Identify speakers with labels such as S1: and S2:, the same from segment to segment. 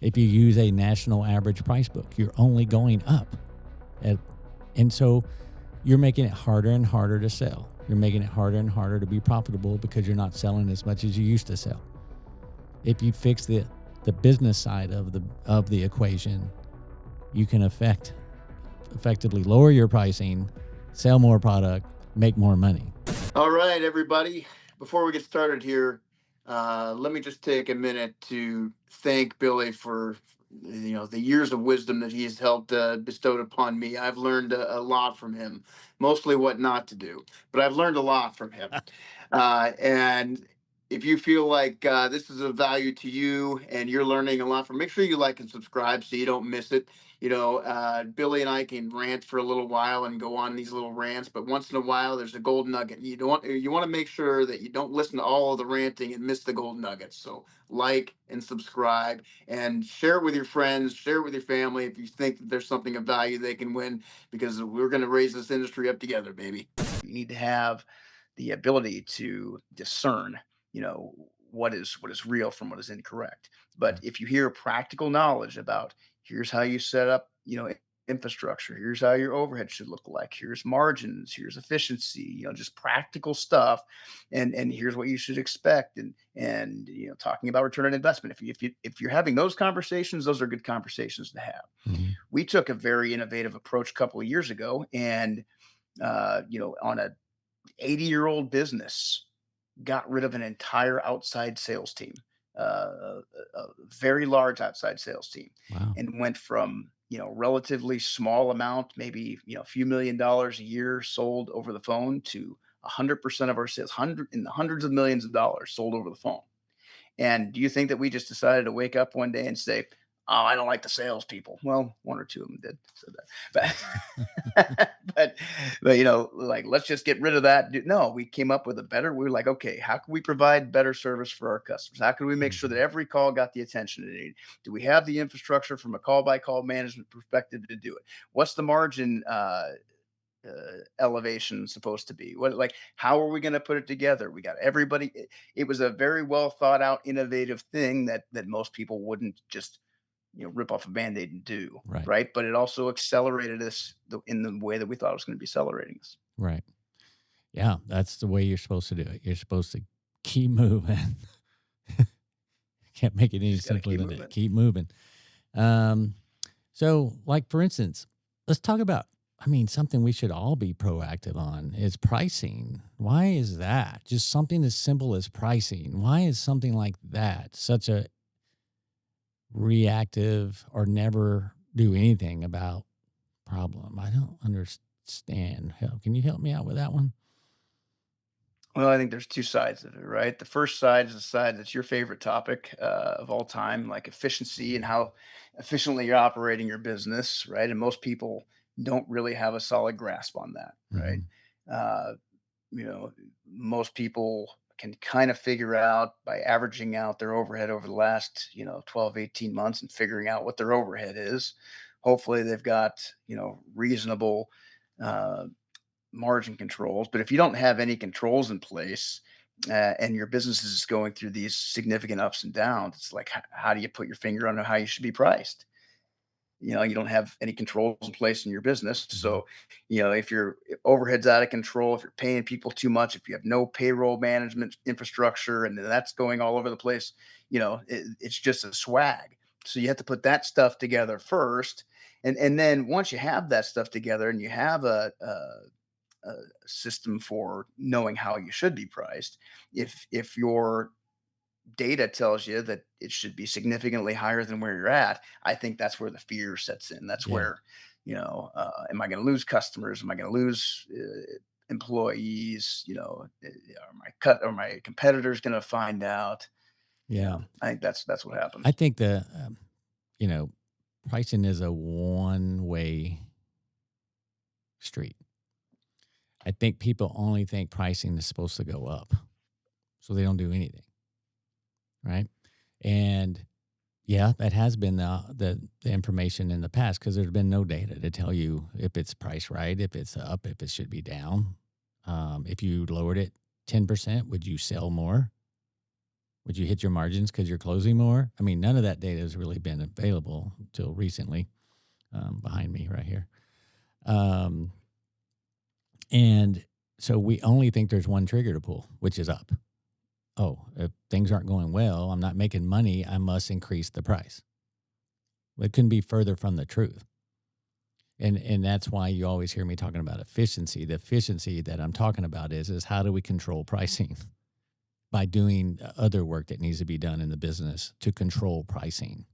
S1: If you use a national average price book, you're only going up. And so you're making it harder and harder to sell. You're making it harder and harder to be profitable because you're not selling as much as you used to sell. If you fix the business side of the equation, you can effectively lower your pricing, sell more product, make more money.
S2: All right, everybody. Before we get started here, let me just take a minute to thank Billy for the years of wisdom that he has helped bestowed upon me. I've learned a lot from him, mostly what not to do, but I've learned a lot from him. And if you feel like this is of value to you and you're learning a lot from, make sure you like and subscribe so you don't miss it. Billy and I can rant for a little while and go on these little rants, but once in a while there's a gold nugget. You want to make sure that you don't listen to all of the ranting and miss the gold nuggets. So like and subscribe and share it with your friends, share it with your family if you think that there's something of value they can win, because we're going to raise this industry up together, baby. You need to have the ability to discern, what is real from what is incorrect. But if you hear practical knowledge about here's how you set up, infrastructure, here's how your overhead should look like, here's margins, here's efficiency, just practical stuff, and here's what you should expect, and talking about return on investment. If you're having those conversations, those are good conversations to have.
S1: Mhm.
S2: We took a very innovative approach a couple of years ago, and on a 80-year-old business, got rid of an entire outside sales team, a very large outside sales team,
S1: Wow.
S2: and went from relatively small amount, maybe a few $1,000,000 a year sold over the phone, to 100% of our sales, in the hundreds of millions of dollars sold over the phone. And do you think that we just decided to wake up one day and say, "Oh, I don't like the salespeople"? Well, one or two of them did say that, but but like, let's just get rid of that. No, we came up with a better. We were like, okay, how can we provide better service for our customers? How can we make sure that
S1: Mhm.
S2: every call got the attention it needed? Do we have the infrastructure from a call by call management perspective to do it? What's the margin elevation supposed to be? How are we going to put it together? We got everybody. It was a very well thought out, innovative thing that most people wouldn't just rip off a band-aid and do,
S1: Right.
S2: right? But it also accelerated us in the way that we thought it was going to be accelerating us.
S1: Right. Yeah, that's the way you're supposed to do it. You're supposed to keep moving. Can't make it
S2: You
S1: any
S2: just got to
S1: simpler
S2: keep
S1: than that.
S2: moving.
S1: Keep moving. Um, so, like for instance, let's talk about. I mean, something we should all be proactive on is pricing. Why is that? Just something as simple as pricing. Why is something like that such a reactive or never do anything about problem? I don't understand. Can you help me out with that one?
S2: Well, I think there's two sides of it, right? The first side is the side that's your favorite topic of all time, like efficiency and how efficiently you're operating your business, right? And most people don't really have a solid grasp on that, right?
S1: Mhm.
S2: Uh, most people can kind of figure out by averaging out their overhead over the last 12, 18 months and figuring out what their overhead is. Hopefully they've got reasonable uh, margin controls. But if you don't have any controls in place, and your business is going through these significant ups and downs, it's like, how do you put your finger on how you should be priced? You don't have any controls in place in your business.
S1: Mhm.
S2: So, if your overhead's out of control, if you're paying people too much, if you have no payroll management infrastructure and that's going all over the place, it's just a swag. So you have to put that stuff together first. And then once you have that stuff together and you have a system for knowing how you should be priced, if your data tells you that it should be significantly higher than where you're at, I think that's where the fear sets in. That's
S1: Yeah.
S2: where, am I going to lose customers? Am I going to lose employees? Are my competitors going to find out?
S1: Yeah.
S2: I think that's what
S1: I
S2: happens.
S1: think you know, pricing is a one-way street. I think people only think pricing is supposed to go up, so they don't do anything, right? And yeah, that has been the information in the past because there's been no data to tell you if it's priced right, if it's up, if it should be down. If you lowered it 10%, would you sell more? Would you hit your margins because you're closing more? I mean, none of that data has really been available until recently, behind me right here. Um, and so we only think there's one trigger to pull, which is up. Oh, if things aren't going well, I'm not making money, I must increase the price. It couldn't be further from the truth. And that's why you always hear me talking about efficiency. The efficiency that I'm talking about is how do we control pricing? By doing other work that needs to be done in the business to control pricing.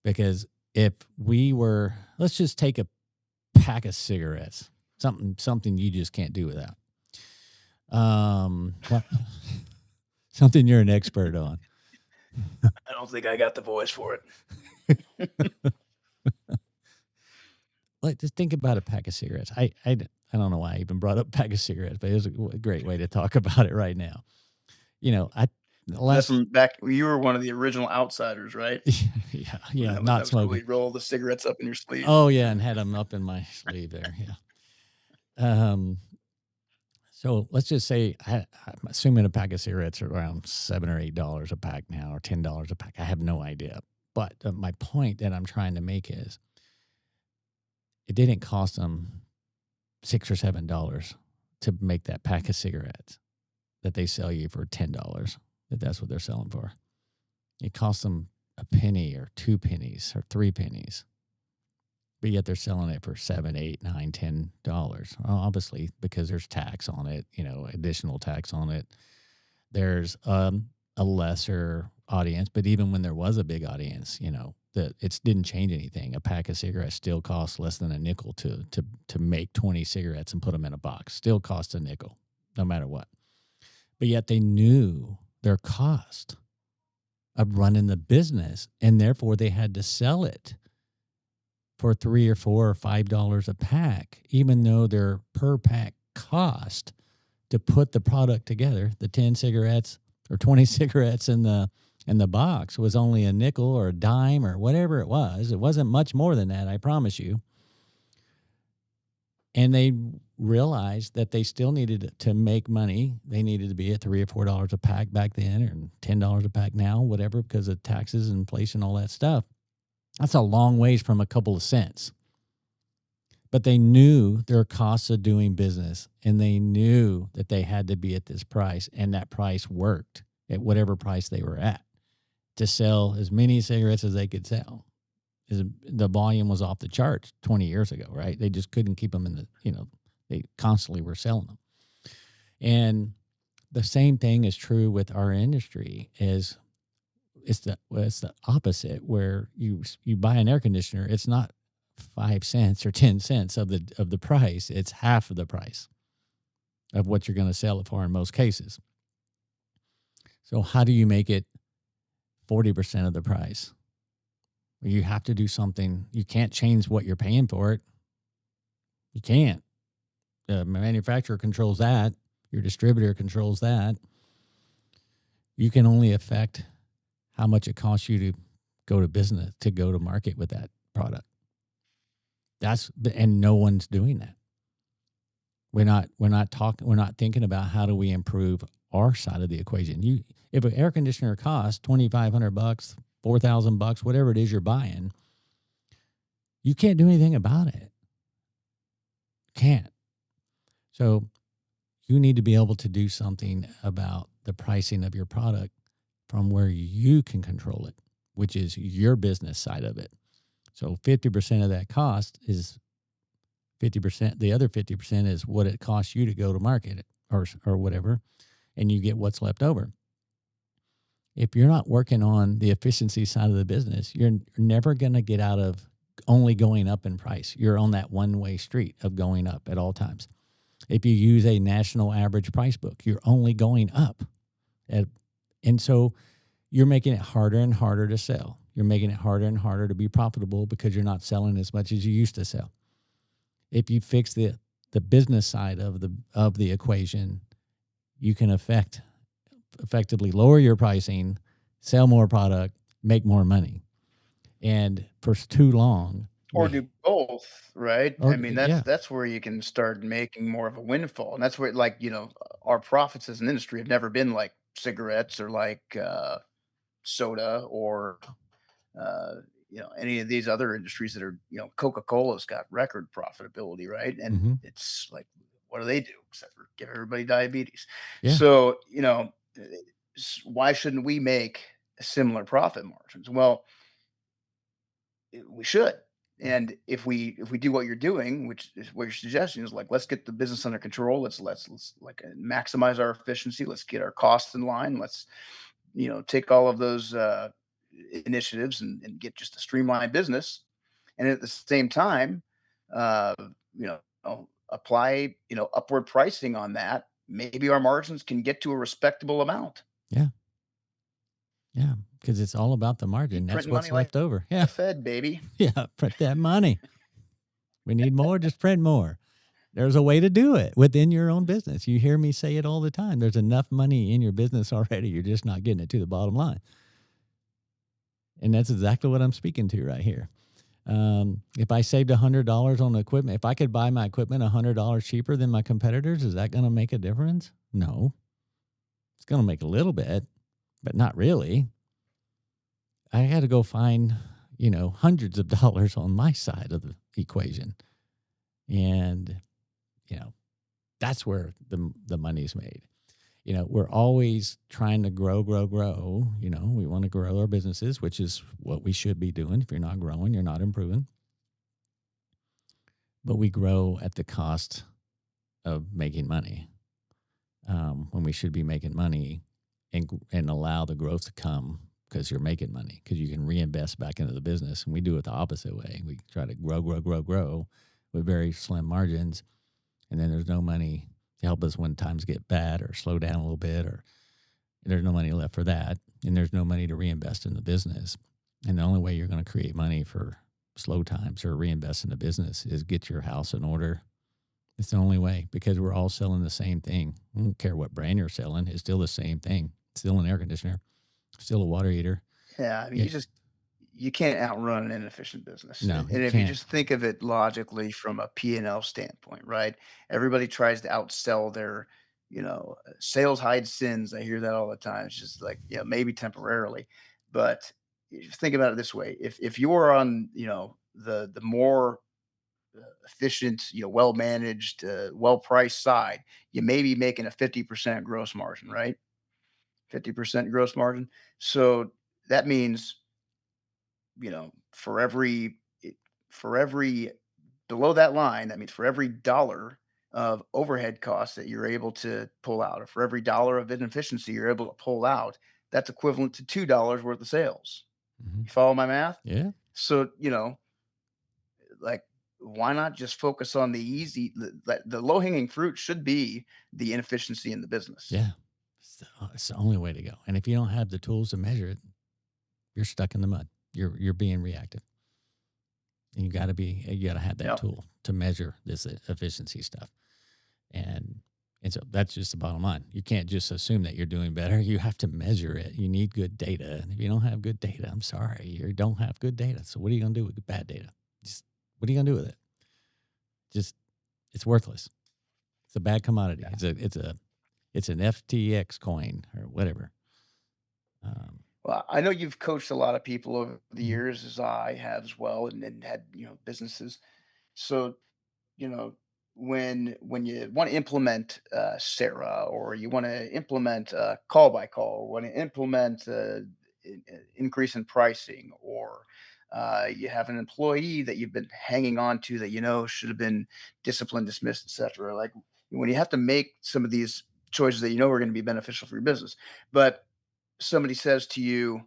S1: Because if we were, let's just take a pack of cigarettes, something you just can't do without. What? Something you're an expert on.
S3: I don't think I got the voice for it.
S1: Like, just think about a pack of cigarettes. I don't know why I even brought up pack of cigarettes, but it was a great way to talk about it right now. You know,
S3: That's from back you were one of the original outsiders, right?
S1: yeah,
S3: That
S1: not
S3: was cool.
S1: smoking.
S3: You roll the cigarettes up in your sleeve.
S1: Oh yeah, and had them up in my sleeve there. Yeah. So let's just say I'm assuming a pack of cigarettes are around $7 or $8 a pack now, or $10 a pack. I have no idea. But my point that I'm trying to make is, it didn't cost them $6 or $7 to make that pack of cigarettes that they sell you for $10. If that's what they're selling for, it costs them a penny or 2 pennies or 3 pennies. But yet they're selling it for $7, $8, $9, $10. Well, obviously, because there's tax on it, additional tax on it. There's a lesser audience, but even when there was a big audience, it didn't change anything. A pack of cigarettes still costs less than a nickel to make 20 cigarettes and put them in a box. Still costs a nickel, no matter what. But yet they knew their cost of running the business, and therefore they had to sell it for $3 or $4 or $5 a pack, even though their per pack cost to put the product together, the 10 cigarettes or 20 cigarettes in the box, was only a nickel or a dime or whatever it was. It wasn't much more than that, I promise you. And they realized that they still needed to make money. They needed to be at $3 or $4 a pack back then, or $10 a pack now, whatever, because of taxes, inflation, all that stuff. That's a long ways from a couple of cents. But they knew their costs of doing business, and they knew that they had to be at this price, and that price worked at whatever price they were at to sell as many cigarettes as they could sell. The volume was off the charts 20 years ago, right? They just couldn't keep them in the, they constantly were selling them. And the same thing is true with our industry. It's the opposite, where you buy an air conditioner, it's not 5 cents or 10 cents of the price. It's half of the price of what you're going to sell it for in most cases. So how do you make it 40% of the price? You have to do something. You can't change what you're paying for it. You can't. The manufacturer controls that. Your distributor controls that. You can only affect how much it costs you to go to market with that product. And no one's doing that. We're not thinking about how do we improve our side of the equation. If an air conditioner costs $2,500, $4,000, whatever it is you're buying, you can't do anything about it. Can't. So you need to be able to do something about the pricing of your product from where you can control it, which is your business side of it. So 50% of that cost is 50%. The other 50% is what it costs you to go to market or whatever, and you get what's left over. If you're not working on the efficiency side of the business, you're never going to get out of only going up in price. You're on that one-way street of going up at all times. If you use a national average price book, you're only going up. And so you're making it harder and harder to sell. You're making it harder and harder to be profitable because you're not selling as much as you used to sell. If you fix the business side of the equation, you can effectively lower your pricing, sell more product, make more money. And for too long,
S3: Or do both, right?
S1: Or
S3: I mean,
S1: yeah.
S3: that's where you can start making more of a windfall, and that's where, like, our profits as an industry have never been like
S2: cigarettes or like soda or uh, any of these other industries that are, Coca-Cola's got record profitability, right? And
S1: Mm-hmm.
S2: it's like, what do they do except for give everybody diabetes?
S1: Yeah.
S2: So, why shouldn't we make similar profit margins? Well, we should. And if we do what you're doing, which is what you're suggesting, is like, let's get the business under control. Let's like maximize our efficiency. Let's get our costs in line. Let's take all of those initiatives and get just a streamlined business. And at the same time, uh, apply upward pricing on that. Maybe our margins can get to a respectable amount.
S1: Yeah. Yeah. Because it's all about the margin.
S2: Keep
S1: That's
S2: printing
S1: what's
S2: money like
S1: left over.
S2: the
S1: Yeah.
S2: Fed, baby.
S1: Yeah. Print that money. We need more, just print more. There's a way to do it within your own business. You hear me say it all the time. There's enough money in your business already. You're just not getting it to the bottom line. And that's exactly what I'm speaking to right here. If I saved $100 on the equipment, if I could buy my equipment $100 cheaper than my competitors, is that going to make a difference? No. It's going to make a little bit, but not really. I had to go find, hundreds of dollars on my side of the equation. And, that's where the money's made. We're always trying to grow. We want to grow our businesses, which is what we should be doing. If you're not growing, you're not improving. But we grow at the cost of making money when we should be making money and allow the growth to come because you're making money, because you can reinvest back into the business. And we do it the opposite way. We try to grow with very slim margins. And then there's no money to help us when times get bad or slow down a little bit, or there's no money left for that. And there's no money to reinvest in the business. And the only way you're going to create money for slow times or reinvest in the business is get your house in order. It's the only way, because we're all selling the same thing. I don't care what brand you're selling. It's still the same thing. It's still an air conditioner, still a water heater.
S2: Yeah, I mean, you can't outrun an inefficient business.
S1: No,
S2: And
S1: you
S2: if you
S1: can't.
S2: just think of it logically from a P&L standpoint, right? Everybody tries to outsell their, sales hides sins. I hear that all the time. It's just like, maybe temporarily. But if you think about it this way, if you're on, the more efficient, well managed, well priced side, you may be making a 50% gross margin, right? 50% gross margin. So that means, for every below that line, that means for every dollar of overhead costs that you're able to pull out, or for every dollar of inefficiency you're able to pull out, that's equivalent to $2 worth of sales.
S1: Mm-hmm.
S2: You follow my math?
S1: Yeah.
S2: So, like, why not just focus on the easy, the low hanging fruit should be the inefficiency in the business.
S1: Yeah. It's the only way to go. And if you don't have the tools to measure it, you're stuck in the mud. You're being reactive. And you got to have that tool to measure this efficiency stuff. And so that's just the bottom line. You can't just assume that you're doing better. You have to measure it. You need good data. And if you don't have good data, I'm sorry, you don't have good data. So what are you going to do with bad data? What are you going to do with it? It's worthless. It's a bad commodity. Yeah. It's an FTX coin or whatever.
S2: Well, I know you've coached a lot of people over the years, as I have as well, and had businesses. So, you know, when you want to implement Sera, or you want to implement call by call, or want to implement increase in pricing, or you have an employee that you've been hanging on to that should have been disciplined, dismissed, etc. Like, when you have to make some of these choices that are going to be beneficial for your business, but somebody says to you,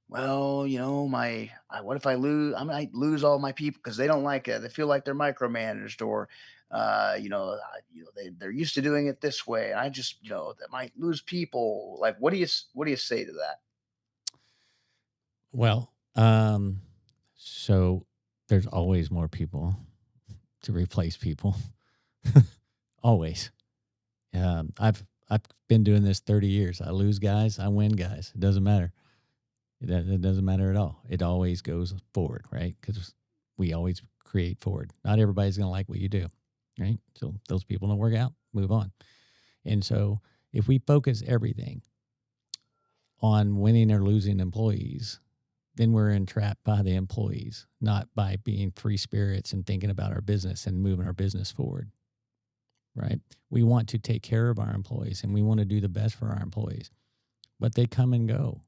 S2: well, what if I might lose all my people because they don't like it. They feel like they're micromanaged, or, they're used to doing it this way. And I just, that might lose people. Like, what do you say to that?
S1: Well, so there's always more people to replace people. Always. I've been doing this 30 years. I lose guys, I win guys. It doesn't matter. It doesn't matter at all. It always goes forward, right? Because we always create forward. Not everybody's going to like what you do, right? So those people don't work out, move on. And so if we focus everything on winning or losing employees, then we're entrapped by the employees, not by being free spirits and thinking about our business and moving our business forward, right? We want to take care of our employees and we want to do the best for our employees, but they come and go,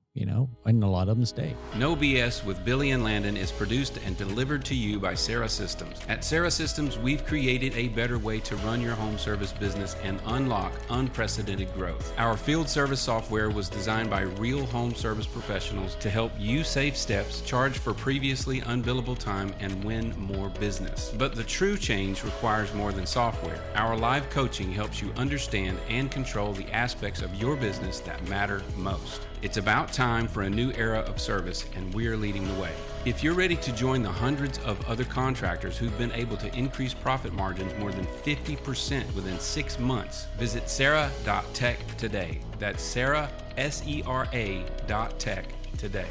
S1: and a lot of them stay.
S4: No B.S. with Billy and Landon is produced and delivered to you by Sera Systems. At Sera Systems, we've created a better way to run your home service business and unlock unprecedented growth. Our field service software was designed by real home service professionals to help you save steps, charge for previously unbillable time, and win more business. But the true change requires more than software. Our live coaching helps you understand and control the aspects of your business that matter most. It's about time for a new era of service, and we're leading the way. If you're ready to join the hundreds of other contractors who've been able to increase profit margins more than 50% within 6 months, visit Sera.tech today. That's Sera, Sera.tech today.